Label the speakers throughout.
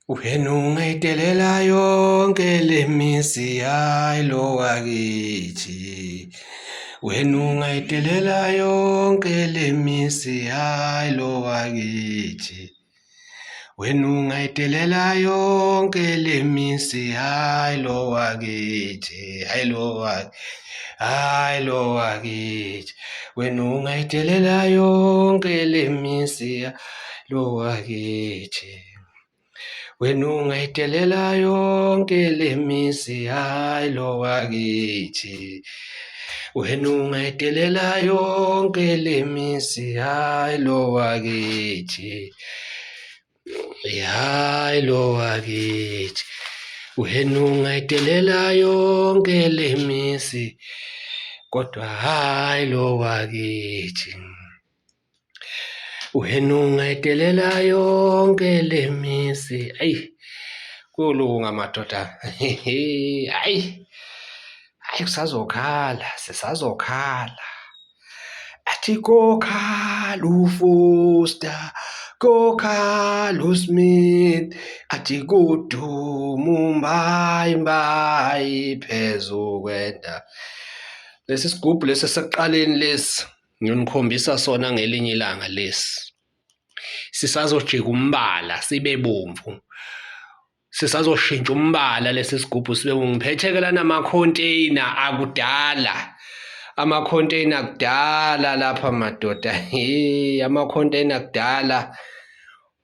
Speaker 1: Wena ungayitelela yonke lemisi hayi lo wakithi. Wena ungayitelela yonke lemisi hayi lo wakithi. Wena ungayitelela yonke lemisi hayi lo wakithi. Hayi lo wakithi. Wena ungayitelela yonke lemisi lo wakithi. Wena ungayitelela yonke lemisi hayi lo wakithi. Wena ungayitelela yonke lemisi hayi lo wakithi. Hayi lo wakithi. Wena ungayitelela yonke lemisi kodwa hayi lo wakithi. Wena ungayitelela yonke lemisi. Kulunga madoda. Hayi sisazokhala. Athi kokhala uFoster, kokhala uSmith, athi kuduma umbayimbayi phezu kwenda. Lesi sigubhu lesi sekuqaleni lesi ngiyonikhombisa sona ngelinye ilanga lesi. Sisazojika umbala sibe bomvu. Sisazoshintsha umbala lesi sigubhu sibe ngiphethe lana ama-container akudala. Ama-container akudala lapha madoda. Ama-container akudala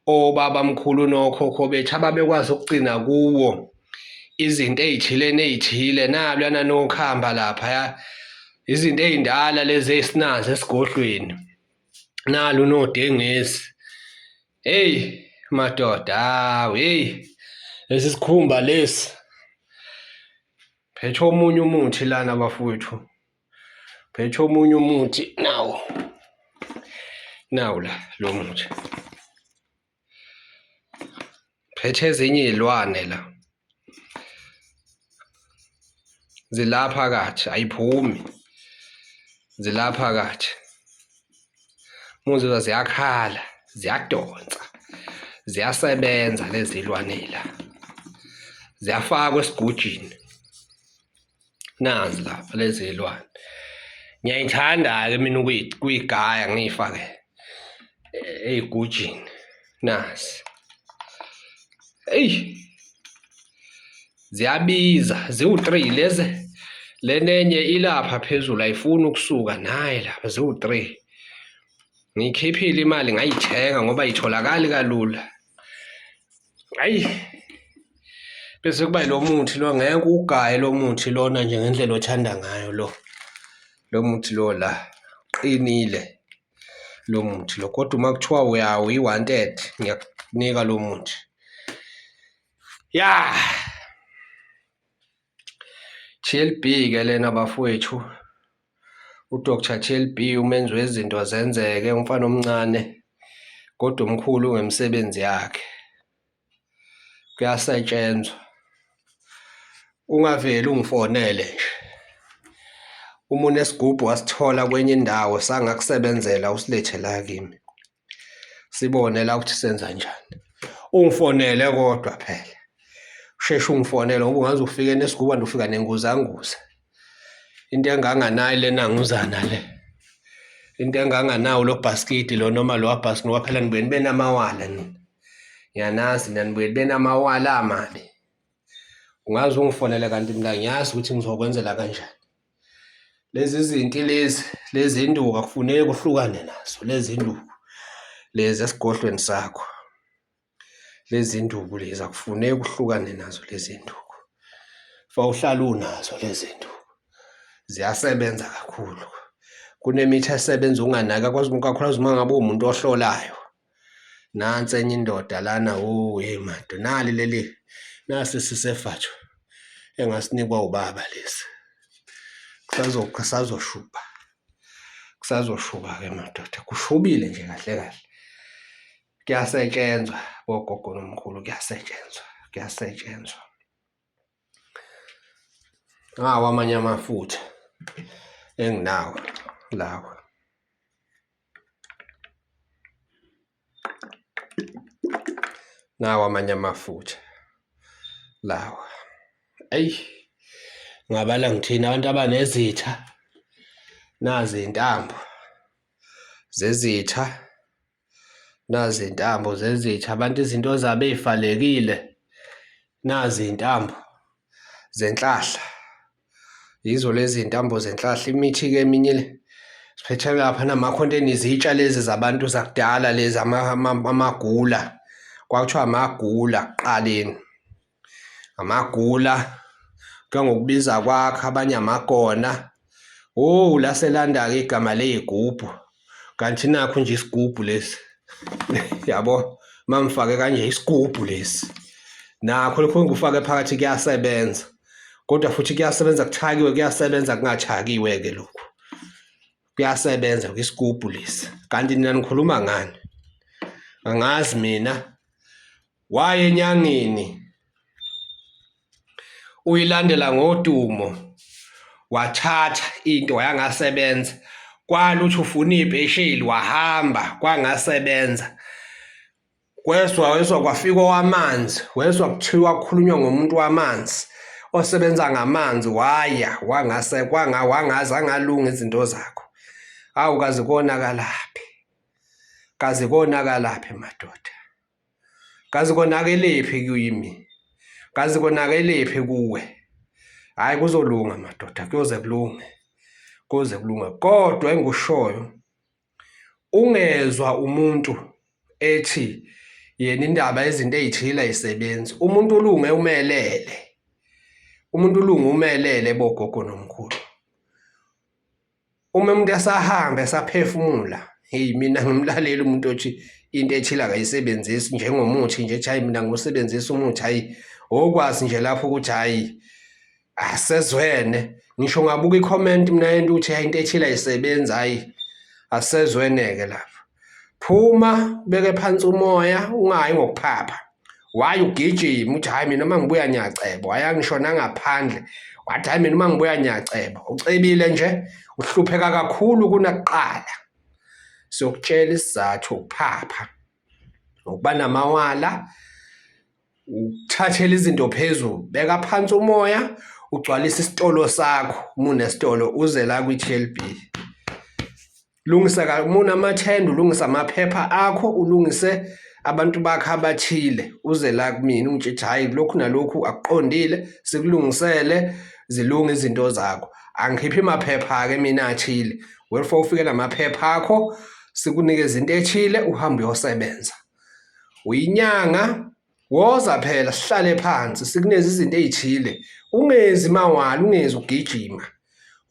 Speaker 1: obaba Mkhulu nokhokho bethu ababekwazi ukugcina kuwo izinto ey'thile nalana nokhamba lapha izinto ey'ndala lezi esinazo esigodlweni. Nalo unodengezi. Madoda, lesi sikhumba lesi. Phethe omunye umuthi lana bafowethu. Phethe omunye umuthi nawo lo muthi. Phethe ezinye iy'lwane la. Zilapha kathi ayiphumi. Zilapha kathi. Muzwa ziyakhala, ziyadonsa. Ziyasebenza lezi iy'lwane la. Ziyafakwa esigujini. Nazi lapha lezi iy'lwane. Ngiyayithanda-ke mina ukuyigaya ngiyifake ey'gujini. Nazi. Ziyabiza ziwu-3 lezi. Lenenye ilapha phezulu ayifuni ukusuka naye lapha ziwu-3. Ngiyikhiphile imali ngayithenga ngoba ayitholakali kalula. Bese kuba lo muthi lo ngeke ugaye lo muthi lona nje ngendlela othanda ngayo lo. Lo muthi lo la qinile lo muthi lo kodwa uma kuthiwa uyi-wanted ngiyakunika lo muthi. TLB ke lena bafowethu. uDr TLB umenzi wezinto zenzeke umfana omncane kodwa omkhulu ngemisebenzi yakhe. Kuyasetshenzwa. Ungaveli ungifonele nje. Uma unesigubhu wasithola kwenye indawo sangakusebenzela usilethe la kimi. Sibone la ukuthi senza njani. Ungifonele kodwa phela. Usheshe ungifonele ngoba ungaze ufike nesigubhu kanti ufika nenguzanguza. Into enganganayo lena nguzana le. Into enganganawo lo bhaskidi lo noma lo wabhaskidi ngoba phela nibuye nibe namawala nina. Ngiyanazi nibuye nibe namawala amabi. Ungaze ungifonele kanti mina ngiyazi ukuthi ngizokwenzela kanjani. Lezi zinto lezi induku akufuneki uhlukane nazo lezi induku. Lezi esigodlweni sakho. Lezi induku lezi akufuneki uhlukane nazo lezi induku. Uhlala unazo lezi induku. Ziyasebenza kakhulu. Kunemithi esebenza unganaka kakhulukazi uma ngabe umuntu ohlolayo. Nansi enye indoda lana mado nali leli nasi sisefatho engasinikwa ubaba lesi. Kusazoshuba ke madoda. Kushubile nje kahle. Kuyasetshenzwa bogogo nomkhulu kuyasetshenzwa. Amanye amafutha enginawo lawa. nawa amanye amafutha lawa. Eyi, ngabala ngithina abantu abanezitha, nazi iy'ntambo zezitha, nazi iy'ntambo zezitha, abantu izinto zabo ey'valekile, nazi iy'ntambo zenhlahla. Yizo lezi iy'ntambo zenhlahla. Imithi-ke eminye le siphethe lapha namakhonteni izitsha lezi zabantu zakudala lezi amagula, kwakuthiwa amagula ekuqaleni. Amagula kuya ngokubiza kwakho, abanye amagona. Oh, laselanda-ke igama ley'gubhu, kanti nakhu nje isigubhu lesi yabo, mangifake kanje isigubhu lesi, nakho lokho engikufake phakathi kuyasebenza, kodwa futhi kuyasebenza kuthakiwe, kuyasebenza kungathakiwe-ke lokhu, kuyasebenza kwisigubhu lesi. Kanti nina nikhuluma ngani? Angazi mina. Waya enyangeni uyilandela ngodumo, wathatha into yangasebenza, kwaluthi ufuna iy'pesheli wahamba kwangasebenza. Wezwa kwafika owamanzi, wezwa kuthiwa kukhulunywa ngomuntu wamanzi osebenza ngamanzi, waya wangaze angalunga izinto zakho. Hawu, kaze konakalaphi, kaze konakalaphi madoda, kaze konakelephi kimi, kaze konakelephi kuwe? Hhayi, kuzolunga madoda, kuyoze kulunge, kuze kulunga. Kodwa engikushoyo, ungezwa umuntu ethi yena indaba yezinto ey'thile ay'sebenzi. Umuntu ulunge umelele, umuntu ulunge umelele bogogo nomkhulu. Uma umuntu esahamba esaphefumula, heyi, mina ngimlaleli umuntu othi into ethile akayisebenzisi njengomuthi nje, ethi hhayi mina ngosebenzisa umuthi, hhayi, okwazi nje lapho ukuthi hhayi asezwene. Ngisho ngabuka ikhomenti mina yento ukuthi hhayi into ethile ayisebenzi, hhayi asezwene-ke lapho. Phuma ubeke phansi umoya, ungayi ngokuphapha. Waya ugijima uthi hhayi mina uma ngibuya ngiyaceba. Waya ngisho nangaphandle wathi hhayi mina uma ngibuya ngiyaceba. Ucebile nje, uhlupheka kakhulu kunakuqala. Siyokutshela isizathu ukuphapha, ukuba namawala, ukuthathela izinto phezulu. Beka phansi umoya, ugcwalise isitolo sakho, uma unesitolo uze la kwi-TLB. Lungisa uma unamathenda, ulungise amaphepha akho, ulungise abantu bakho abathile, uze la kumina ungitshela hhayi lokhu nalokhu akuqondile, sikulungisele, zilunge izinto zakho. Angikhiphi maphepha-ke mina athile, wherefore ufike namaphepha akho, sikunikeze into ethile, uhambe uyosebenza. Uyinyanga, woza phela sihlale phansi sikuneze izinto ey'thile. Ungezi mawala, ungezi ugijima.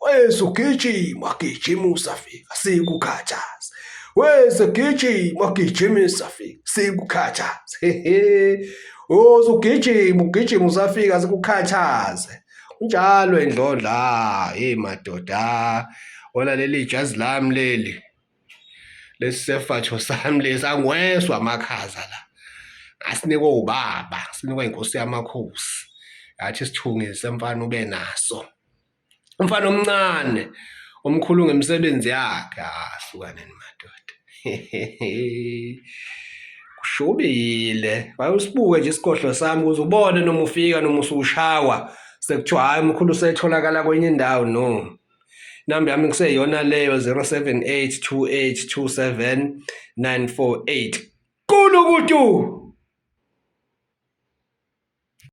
Speaker 1: Weza ugijima, gijima usafika, sikukhathaze. Weza gijima, gijima usafika, sikukhathaze. Hehe, woza ugijima, ugijima usafika, sikukhathaze. Njalo endlondla, hey madoda, wona leli jazi lami leli, lesi sefatho sami lesi, angweswa amakhaza la. Asinikwe ubaba, sinikwe inkosi yamakhosi. Yathi sithungise mfana ube naso. Umfana omncane, omkhulu ngemisebenzi yakhe. Hlukaneni madoda. Kushubile. Wayusibuke nje isikhohlo sami ukuze ubone noma ufika noma usushawa. Sekuthiwa hhayi umkhulu usetholakala kwenye indawo. No. Inamba yami kuseyiyona leyo 078 28 27 948. Kulukutu!